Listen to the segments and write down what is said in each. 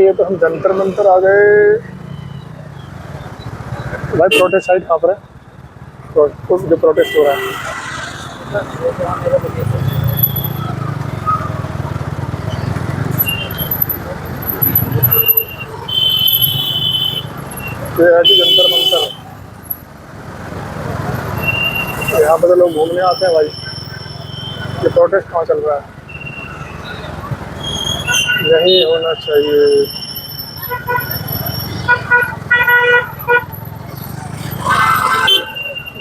ये तो हम जंतर मंतर आ गए भाई। प्रोटेस्ट साइड कहाँ पर है? जो प्रोटेस्ट हो रहा है ये है कि जंतर मंतर। यहाँ पर तो लोग घूमने आते हैं भाई। ये प्रोटेस्ट कहाँ चल रहा है? यही होना चाहिए।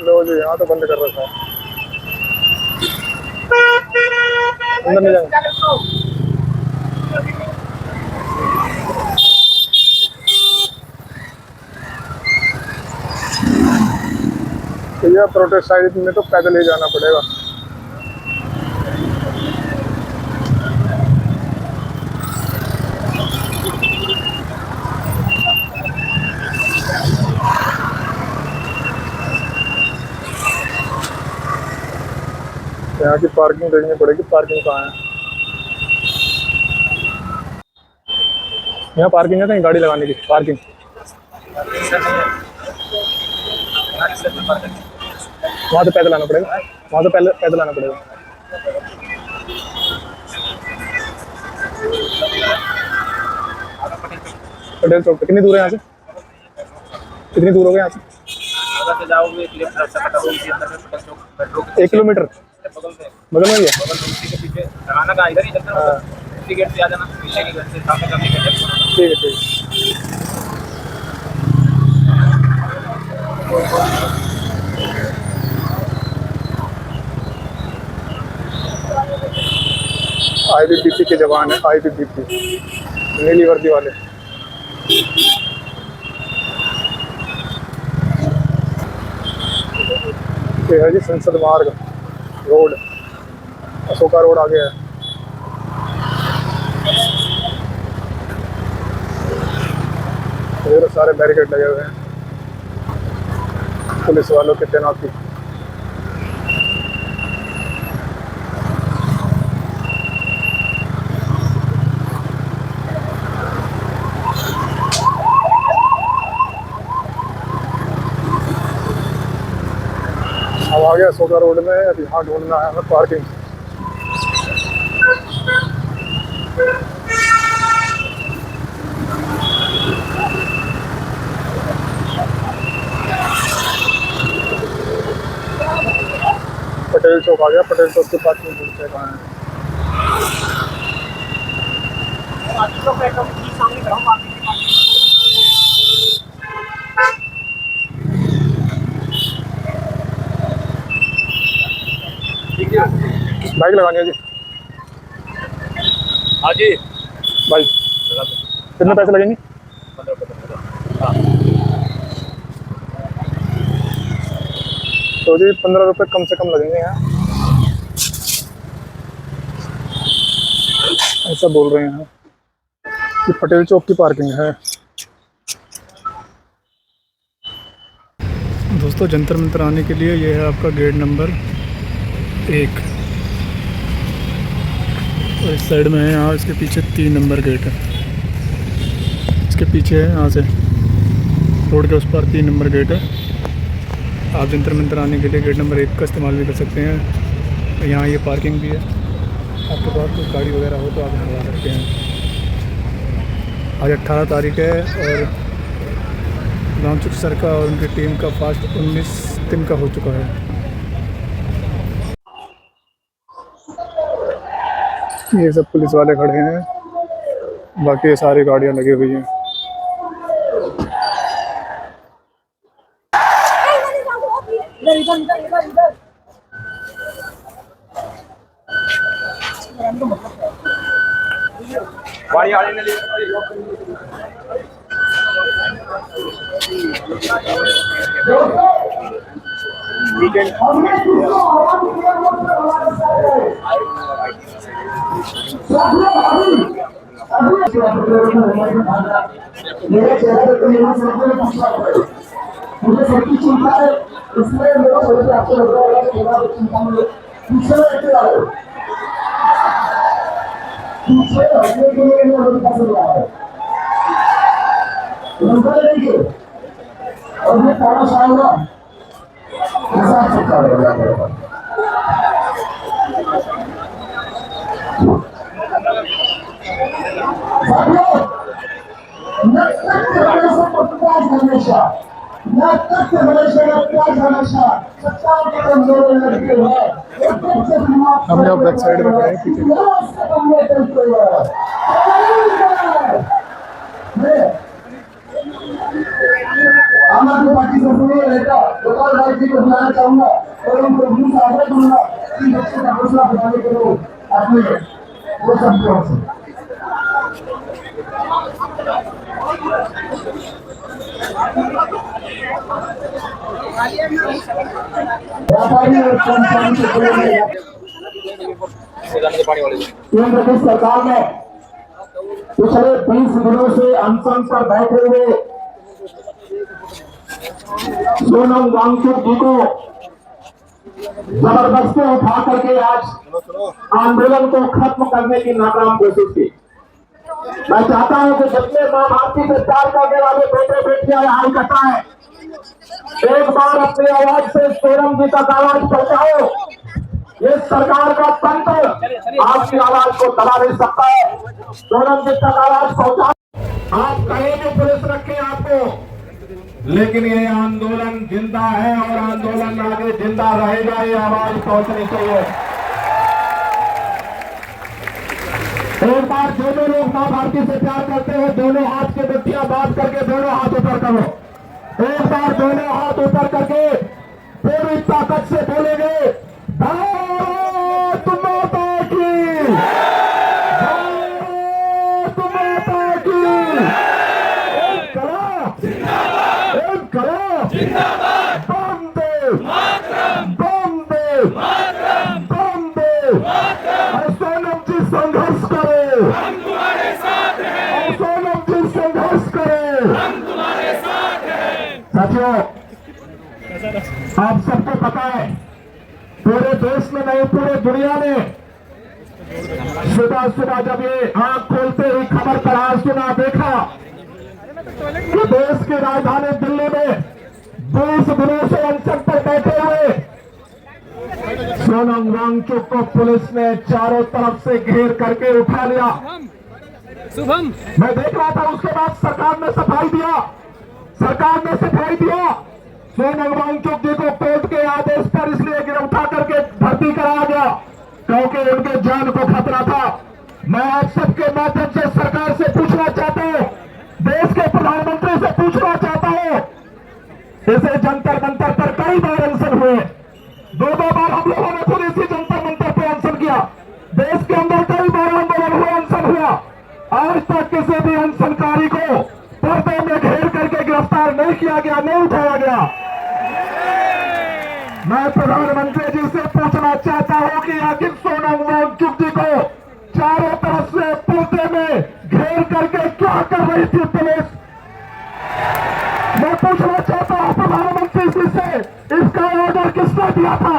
लो जी, यहाँ तो बंद कर रखा है, अंदर नहीं जाएंगे। तो यह प्रोटेस्ट साइड में तो पैदल ही जाना पड़ेगा। यहाँ की पार्किंग देखनी पड़ेगी, पार्किंग कहाँ है? यहाँ पार्किंग है कहीं गाड़ी लगाने की? पार्किंग वहाँ तो पैदल आना पड़ेगा, वहाँ तो पहले पैदल आना पड़ेगा। पटेल चौक पे कितनी दूर है यहाँ से? कितनी दूर हो गया यहाँ से? 1 किलोमीटर बगल में ही है। ठीक है, ठीक IBPP के जवान है, IBPP नीली वर्दी वाले। ये है जी संसद मार्ग रोड, अशोका रोड आगे है। इधर सारे बैरिकेड लगे हुए हैं पुलिस वालों की तैनाती। अब आ गया अशोका रोड में। अब यहाँ ढूंढना है हमें पार्किंग। पटेल चौक आ गया। पटेल चौक के पास में ढूंढते हैं कहाँ है। बाइक लगानी है जी? हाँ जी भाई कितने पैसे लगेंगे? 15। तो जी 15 रुपये कम से कम लगेंगे यहाँ, ऐसा बोल रहे हैं कि पटेल चौक की पार्किंग है। दोस्तों जंतर मंतर आने के लिए ये है आपका गेट नंबर 1 और इस साइड में है। यहाँ इसके पीछे 3 नंबर गेट है। इसके पीछे है, यहाँ से रोड के उस पर 3 नंबर गेट है। आप जंतर मंतर आने के लिए गेट नंबर 1 का इस्तेमाल भी कर सकते हैं। यहाँ ये पार्किंग भी है। आपके पास कोई गाड़ी वगैरह हो तो आप यहाँ लगा सकते हैं। आज 18 तारीख है और रामचुक सर का और उनकी टीम का फास्ट 19 दिन का हो चुका है। ये सब पुलिस वाले खड़े हैं, बाकी ये सारी गाड़ियाँ लगी हुई हैं। मुझे सबकी चिंता है, इसलिए मेरा सोच आपको लग रहा है कि मेरा चिंता में पीछे रहते आओ, पीछे हटने के लिए मुझे पसंद आ रहा है। नंबर लीजिए और ये पाना चाहूंगा ऐसा चुका रहेगा साथियों हमेशा हमने अब बैक साइड में खड़े हैं पीछे आम आदमी पार्टी से सुनिए नेता गोपाल भाई जी को बुलाना चाहूंगा और उनको भी आग्रह करूंगा कि बच्चे का हौसला बढ़ाने के लिए अपने वो सब ओर से व्यापारी और कर्मचारी के केंद्र की सरकार ने पिछले 20 दिनों से अनशन पर बैठे हुए सोनम वांगचुक जी को जबरदस्ती उठा करके आज आंदोलन को खत्म करने की नाकाम कोशिश की। मैं चाहता हूं कि जितने मां भारती से प्यार करने वाले बेटे बेटियां यहाँ इकट्ठा है, एक बार अपनी आवाज से सोनम जी तक आवाज पहुंचाओ। इस सरकार का तंत्र आपकी आवाज को दबा नहीं सकता है। सोनम जी तक आवाज पहुंचाओ। आप कहीं भी पुलिस रखें आपको, लेकिन ये आंदोलन जिंदा है और आंदोलन आगे जिंदा रहेगा। ये आवाज पहुंचनी चाहिए। एक बार जो लोग मां भारती से प्यार करते हैं दोनों हाथ की मुट्ठियां बांध करके दोनों हाथ ऊपर करो। एक बार दोनों हाथ ऊपर करके पूरी ताकत से बोलेंगे भारत माता की, भारत माता की। एक कला बंदे बंदे बंदे। और सोनम जी संघर्ष करो, हम तुम्हारे साथ हैं। और सोनम जी संघर्ष करो, हम तुम्हारे साथ हैं। साथियों, आप सबको पता है पूरे देश में नहीं पूरे दुनिया में सुबह सुबह जब ये आंख खोलते ही खबर पढ़ा सुना देखा कि देश की राजधानी दिल्ली में 20 दिनों से अनशन पर बैठे हुए सोनम वांगचुक को पुलिस ने चारों तरफ से घेर करके उठा लिया। शुभम मैं देख रहा था, उसके बाद सरकार ने सफाई दिया, सरकार ने सफाई दिया। सोनम वांगचुक जी को कोर्ट के आदेश पर इसलिए गिरफ्तार करके भर्ती कराया गया क्योंकि उनके जान को खतरा था। मैं आप सबके माध्यम से सरकार से पूछना चाहता हूं, देश के प्रधानमंत्री से पूछना चाहता हूं, इसे जंतर मंतर पर कई बार अनशन हुए, 2-2 बार हम लोगों ने खुद इसी जंतर मंतर पर अनशन किया। देश के अंदर कई बार आंदोलन हुआ, अनशन हुआ। आज तक किसी भी अनशनकारी को पर्दे में घेर करके गिरफ्तार नहीं किया गया, नहीं उठाया गया। मैं प्रधानमंत्री जी से पूछना चाहता हूं कि आखिर सोनम वांगचुक जी को चारों तरफ से पर्दे में घेर करके क्या कर रही थी पुलिस? मैं पूछना चाहता हूं प्रधानमंत्री जी से, इसका ऑर्डर किसने दिया था?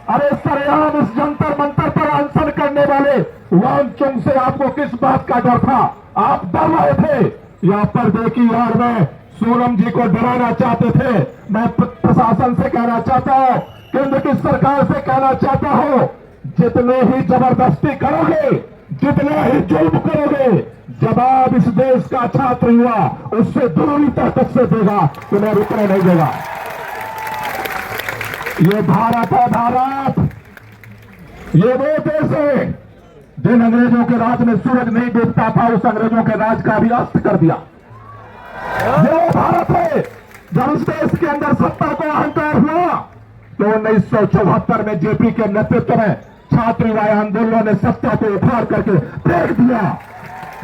अरे सरेआम इस जंतर मंतर पर अनशन करने वाले वांगचुक से आपको किस बात का डर था? आप डर रहे थे या पर्दे की आड़ में सोनम जी को डराना चाहते थे? मैं प्रशासन से कहना चाहता हूं, केंद्र की सरकार से कहना चाहता हूं, जितने ही जबरदस्ती करोगे, जितना ही जुल्म करोगे, जवाब इस देश का छात्र हुआ उससे दूरी ताकत से देगा, तुम्हें रुकने नहीं देगा। ये भारत है, भारत। ये वो देश है जिन अंग्रेजों के राज में सूरज नहीं डूबता था, उस अंग्रेजों के राज का भी अस्त कर दिया। ये वो भारत है जब इस देश के अंदर सत्ता को अहंकार हुआ तो 1974 में जेपी के नेतृत्व में छात्र युवा आंदोलन ने सत्ता को उखाड़ करके फेंक दिया।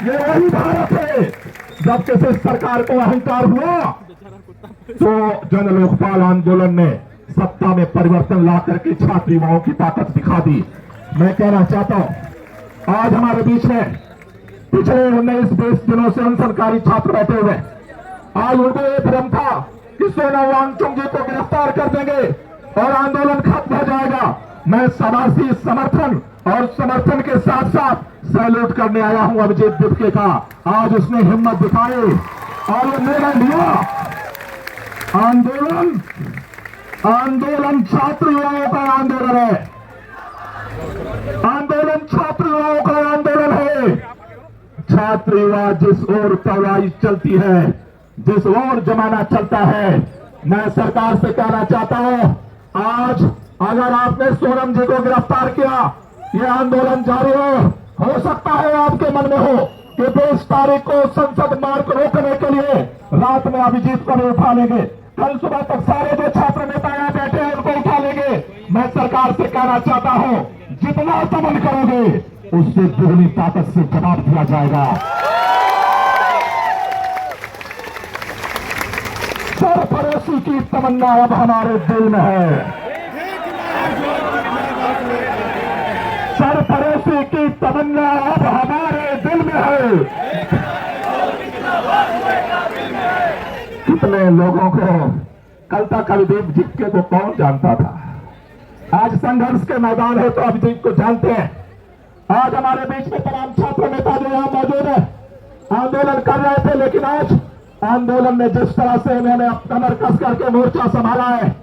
ये वही भारत है जब किसी सरकार को अहंकार हुआ तो जन लोकपाल आंदोलन ने सत्ता में परिवर्तन ला करके छात्र युवाओं की ताकत दिखा दी। मैं कहना चाहता हूं, आज हमारे बीच में पिछले 19-20 दिनों से अनशनकारी छात्र बैठे हुए, आज उनको ये भ्रम था कि सोनम वांगचुक जी को गिरफ्तार कर देंगे और आंदोलन खत्म हो जाएगा। मैं समाजी समर्थन और समर्थन के साथ साथ सैल्यूट करने आया हूं अभिजीत बुटके का। आज उसने हिम्मत दिखाई, और ये निर्णय लिया। आंदोलन छात्र युवाओं का आंदोलन है। आंदोलन छात्र युवाओं का आंदोलन है। छात्र युवा जिस ओर तवाई चलती है, जिस ओर जमाना चलता है, मैं सरकार से कहना चाहता हूं, आज अगर आपने सोनम जी को गिरफ्तार किया, ये आंदोलन जारी हो सकता है आपके मन में हो कि 20 तारीख को संसद मार्ग रोकने के लिए रात में अभिजीत को भी उठा लेंगे, कल सुबह तक सारे जो छात्र नेता यहाँ बैठे हैं उनको उठा लेंगे। मैं सरकार से कहना चाहता हूं, जितना दमन करोगे उससे दोगुनी ताकत से जवाब दिया जाएगा। सरफरोशी की तमन्ना अब हमारे दिल में है। सरफरोशी की तमन्ना अब हमारे दिल में है। कितने लोगों को कल तक अभिजीत जिक्के को कौन जानता था? आज संघर्ष के मैदान है तो अभिजीत को जानते हैं। आज हमारे बीच में तमाम छात्र नेता जो यहां मौजूद है, आंदोलन कर रहे थे, लेकिन आज आंदोलन में जिस तरह से इन्होंने कमर कस करके मोर्चा संभाला है,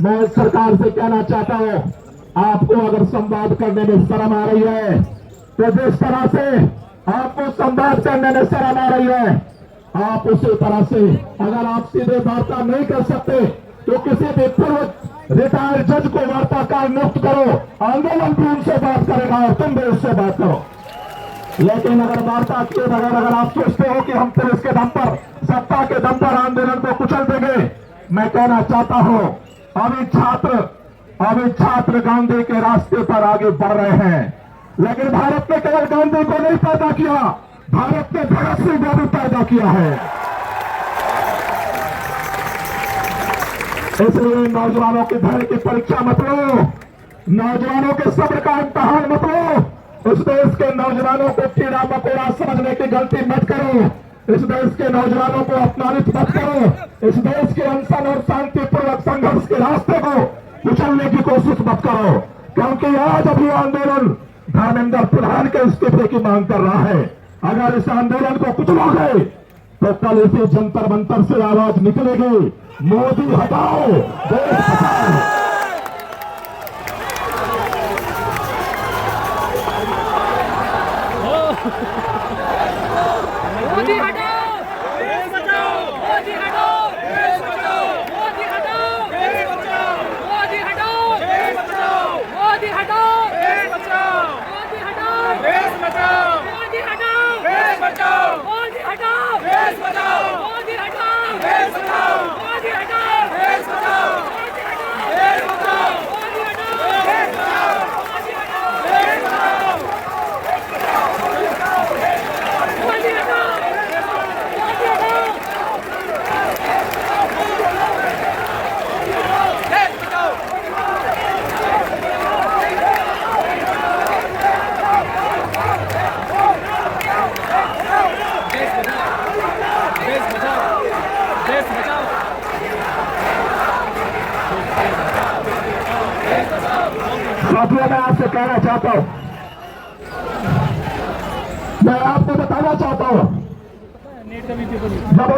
मैं सरकार से कहना चाहता हूं, आपको अगर संवाद करने में शर्म आ रही है तो जिस तरह से आपको संवाद करने में शर्म आ रही है, आप उसी तरह से अगर आप सीधे वार्ता नहीं कर सकते तो किसी भी पूर्व रिटायर्ड जज को वार्ताकार नियुक्त करो, आंदोलन भी उनसे बात करेगा और तुम भी उससे बात करो। लेकिन अगर वार्ता किए बगैर अगर आप सोचते हो कि हम पुलिस के दम पर, सत्ता के दम पर आंदोलन को कुचल देंगे, मैं कहना चाहता हूं, अभी छात्र गांधी के रास्ते पर आगे बढ़ रहे हैं। लेकिन भारत ने केवल गांधी को नहीं पैदा किया, भारत ने भगत सिंह को भी पैदा किया है। इसलिए नौजवानों के धैर्य की परीक्षा मत लो, नौजवानों के सब्र का इम्तहान मत लो। इस देश के नौजवानों को कीड़ा मकोड़ा समझने की गलती मत करो। इस देश के नौजवानों को अपमानित मत करो। इस देश के अनशन और शांतिपूर्वक संघर्ष के रास्ते को कुचलने की कोशिश मत करो, क्योंकि आज अभी आंदोलन धर्मेंद्र प्रधान के इस्तीफे की मांग कर रहा है। अगर इस आंदोलन को कुचलोगे तो कल इसी जंतर मंतर से आवाज निकलेगी, मोदी हटाओ, देश बचाओ। मोदी हटाओ, देश बचाओ। मोदी हटाओ, देश बचाओ। मोदी हटाओ, देश बचाओ। मोदी हटाओ, देश बचाओ। मोदी हटाओ, देश बचाओ। मोदी हटाओ, देश बचाओ। मोदी हटाओ, देश बचाओ। मोदी हटाओ, देश बचाओ। मोदी हटाओ, देश बचाओ। मोदी हटाओ, देश बचाओ। मोदी हटाओ, देश बचाओ। मोदी हटाओ, देश बचाओ। मोदी हटाओ, देश बचाओ। मोदी हटाओ। साथियों, मैं आपसे कहना चाहता हूं, मैं आपको बताना चाहता हूं, जब